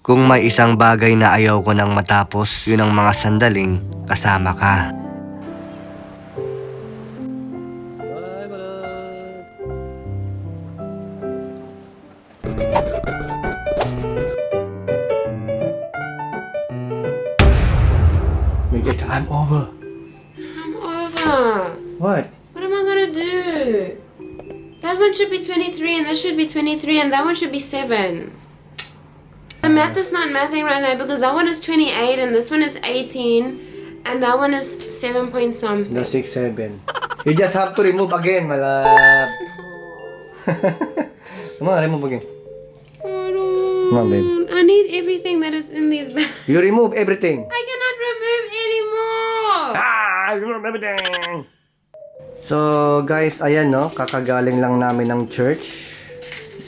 Kung may isang bagay na ayaw ko nang matapos, yun ang mga sandaling kasama ka. I'm over. I'm over. What? What am I gonna do? That one should be 23 and this should be 23 and that one should be 7. The math is not mathing right now because that one is 28 and this one is 18 and that one is 7 point something. No, 6, 7. You just have to remove again, malab. Come on, remove again. I don't. Come on, babe. I need everything that is in these bags. You remove everything. I cannot remove anymore. Ah! You remove everything! So, guys, ayan, no? Kakagaling lang namin ng church.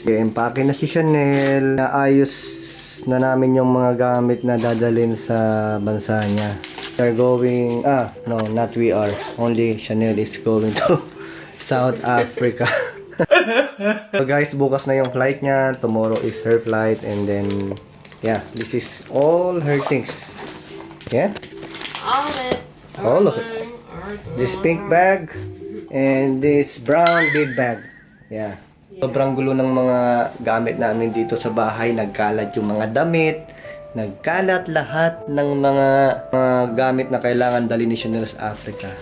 I-empake na si Chanel. Naayos na namin yung mga gamit na dadalhin sa bansa niya. We are going... no, not we are. Only Chanel is going to South Africa. So, guys, bukas na yung flight niya. Tomorrow is her flight. And then, yeah, this is all her things. Yeah? All of it. All of it. This pink bag and this brown big bag. Yeah. Sobrang gulo ng mga gamit namin dito sa bahay. Nagkalat yung mga damit. Nagkalat lahat ng mga gamit na kailangan dali ni Chanel sa Africa.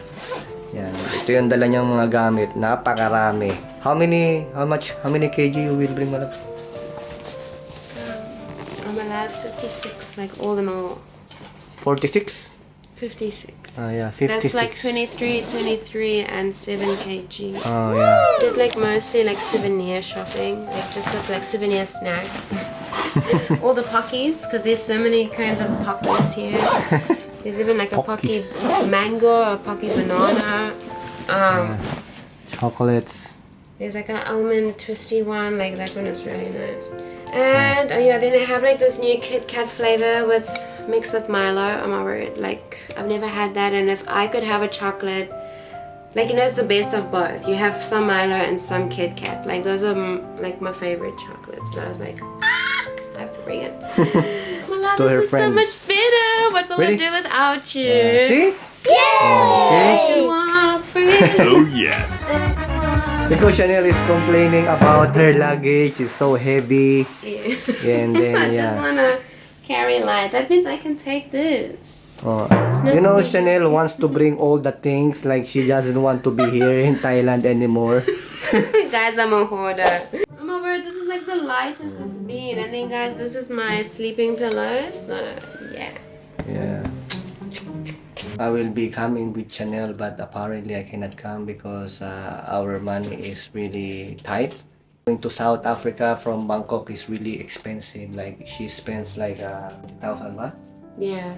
Yan. Ito yung dala niyang mga gamit. Napakarami. How many kg you will bring, Malab? I'm allowed 56, like all in all. 46? 56. Yeah, 56. That's like 23, and 7 kg. Oh, yeah. Did like mostly like souvenir shopping, like just with like souvenir snacks. All the pockies, because there's so many kinds of pockies here. There's even like a pocky mango, a pocky banana. Chocolates. There's like an almond twisty one, like that one is really nice. And oh yeah, then they have like this new Kit Kat flavor with mixed with Milo. Oh my word, like I've never had that. And if I could have a chocolate, like you know, it's the best of both. You have some Milo and some Kit Kat. Like those are like my favorite chocolates. So I was like, I have to bring it. Mala, To her this is so friends. much better. What will Really? I do without you? Yeah. See? I can walk free. Oh yeah. Because Chanel is complaining about her luggage. It's so heavy. Yeah. And then, I just yeah. wanna carry light. That means I can take this. Oh. You know, Chanel wants to bring all the things. Like, she doesn't want to be here in Thailand anymore. Guys, I'm a hoarder. Oh my word, this is like the lightest it's been. And then guys, this is my sleeping pillow. So, yeah. Yeah. I will be coming with Chanel, but apparently I cannot come because our money is really tight. Going to South Africa from Bangkok is really expensive. Like, she spends like 1,000 baht. Yeah.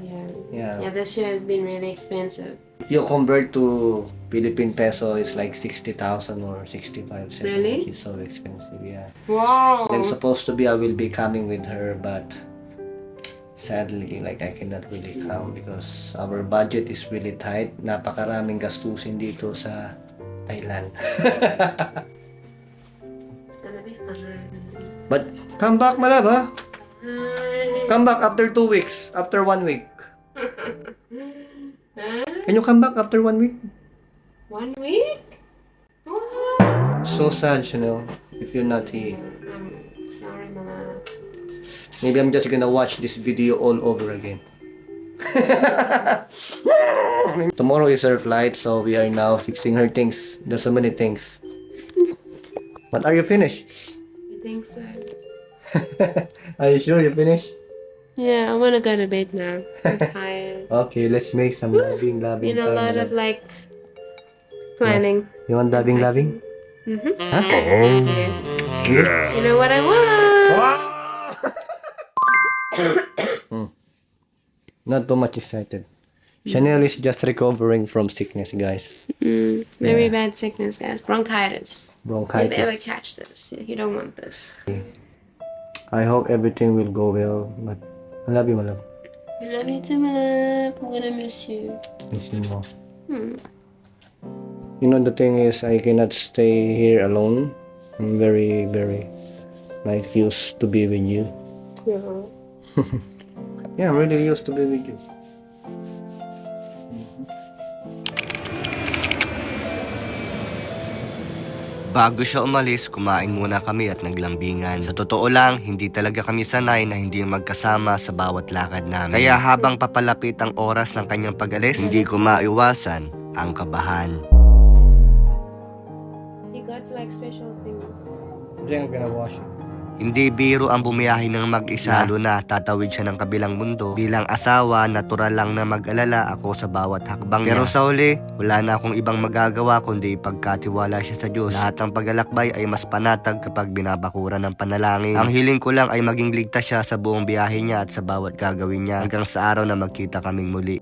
Yeah. Yeah, this year has been really expensive. If you convert to Philippine peso, it's like 60,000 or 65. Really? Which is so expensive, yeah. Wow. Then supposed to be I will be coming with her, but sadly, like I cannot really come because our budget is really tight. Napakaraming gastusin dito sa Thailand. It's gonna be fun. But come back, malab, ha? Come back after 2 weeks, after 1 week. Can you come back after 1 week? 1 week? What? So sad, Chanel, if you're not here. I'm sorry, Mama. Maybe I'm just gonna watch this video all over again. Tomorrow is her flight, so we are now fixing her things. There's so many things. But are you finished? I think so. Are you sure you finished? Yeah, I wanna go to bed now. I'm tired. Okay, let's make some loving Been a time. lot of like planning. You want loving? Mm-hmm. Huh? Yes. You know what I want? Not too much excited. Chanel is just recovering from sickness, guys. Very bad sickness, guys. Bronchitis. If you ever Bronchitis. catch this, you don't want this. I hope everything will go well. But I love you, my love. I love you too, my love. I'm gonna miss you. Miss you more. You know, the thing is, I cannot stay here alone. I'm very, very, like, used to be with you. Yeah. Yeah, I'm really used to be with you. Bago siya umalis, kumain muna kami at naglambingan. Sa totoo lang, hindi talaga kami sanay na hindi magkasama sa bawat lakad namin. Kaya habang papalapit ang oras ng kanyang pag-alis, hindi ko maiwasan ang kabahan. You got like special things. Then I'm gonna wash it. Hindi biro ang bumiyahe ng mag-isa, lalo na tatawid siya ng kabilang mundo. Bilang asawa, natural lang na mag-alala ako sa bawat hakbang niya. Pero sa huli, wala na akong ibang magagawa kundi pagkatiwala siya sa Diyos. Lahat ng paglalakbay ay mas panatag kapag binabakuran ng panalangin. Ang hiling ko lang ay maging ligtas siya sa buong biyahe niya at sa bawat gagawin niya hanggang sa araw na magkita kaming muli.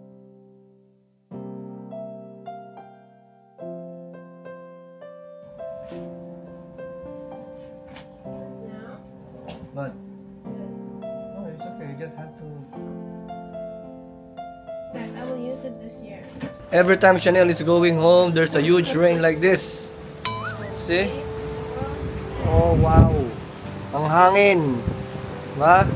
But oh, it's okay. You just have to. I will use it this year. Every time Chanel is going home, there's a huge rain like this. See? Oh wow, ang hangin, ba?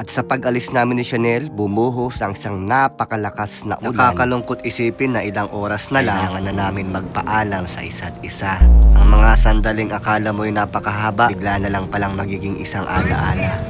At sa pag-alis namin ni Chanel, bumuhos ang isang napakalakas na ulan. Nakakalungkot isipin na ilang oras na lang kailangan na namin magpaalam sa isa't isa. Ang mga sandaling akala mo'y napakahaba, bigla na lang palang magiging isang alaala.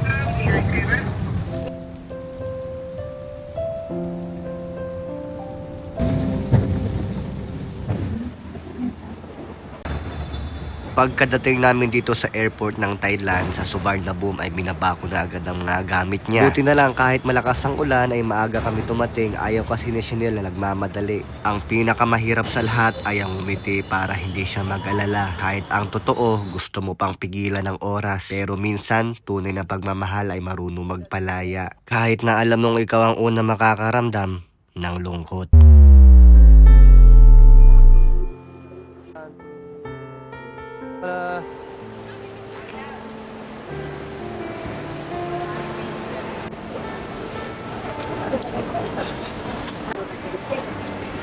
Pagkadating namin dito sa airport ng Thailand sa Suvarnabhumi ay binaba ko na agad ang mga gamit niya. Buti na lang kahit malakas ang ulan ay maaga kami tumating. Ayaw kasi ni Chanel na nagmamadali. Ang pinakamahirap sa lahat ay ang umiti para hindi siya mag-alala. Kahit ang totoo, gusto mo pang pigilan ng oras. Pero minsan, tunay na pagmamahal ay marunong magpalaya. Kahit na alam mong ikaw ang unang makakaramdam ng lungkot.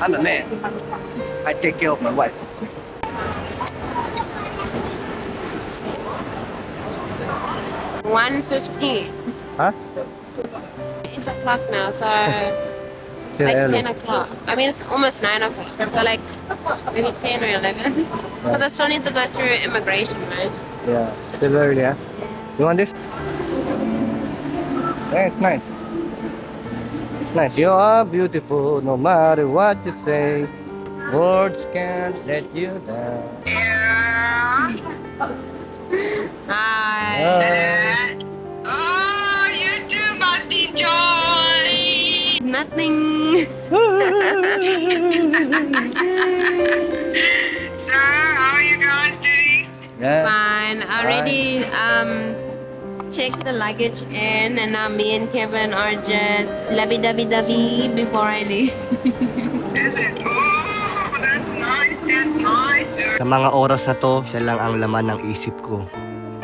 I'm a man. I take care of my wife. $1.15. Huh? It's o'clock now, so it's Still like early. 10 o'clock. I mean, it's almost 9 o'clock. So like maybe 10 or 11. Because I still need to go through immigration, right? Yeah, still early, yeah? You want this? Yeah, it's nice. It's nice. You are beautiful no matter what you say. Words can't let you down. Hi. Oh, you too must enjoy. Nothing. So, how are you guys doing? Yeah. Fine. I already checked the luggage in, and now me and Kevin are just lovey-dovey-dovey before I leave. Is it? Oh, that's nice. That's nice. Sa mga oras na to, siya lang ang laman ng isip ko.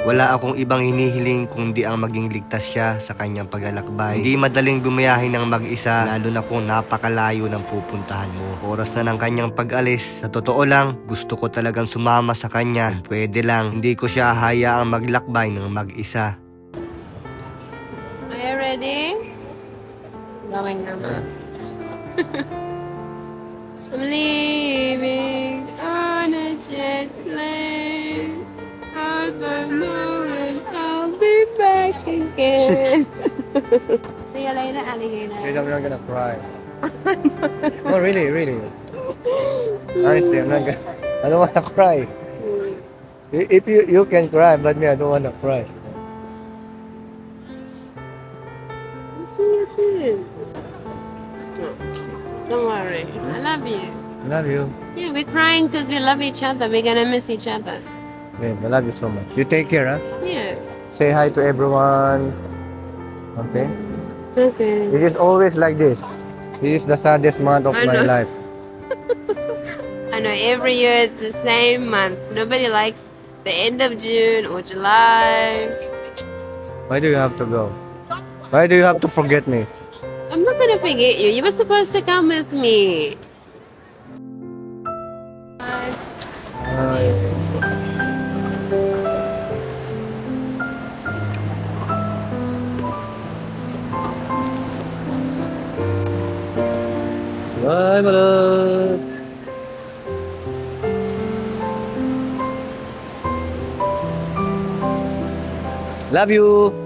Wala akong ibang hinihiling kundi ang maging ligtas siya sa kanyang paglalakbay. Hindi madaling bumiyahe ng mag-isa, lalo na kung napakalayo ng pupuntahan mo. Oras na ng kanyang pag-alis. Sa totoo lang, gusto ko talagang sumama sa kanya. Kung pwede lang, hindi ko siya hayaang maglakbay ng mag-isa. Are you ready? Going naman. I'm leaving on a jet plane. I don't know when I'll be back again. See you later, alligator. I'm not gonna cry. No, really, really. Honestly, I'm not gonna. I don't wanna cry. If you can cry, but me, I don't wanna cry. Don't worry, I love you. I love you. Yeah, we're crying because we love each other. We're gonna miss each other. Babe, I love you so much. You take care, huh? Yeah. Say hi to everyone. Okay? Okay. It is always like this. This is the saddest month of I my know. life. I know every year it's the same month. Nobody likes the end of June or July. Why do you have to go? Why do you have to forget me? I'm not gonna forget you. You were supposed to come with me. Bye. Bye, Balot! Love you!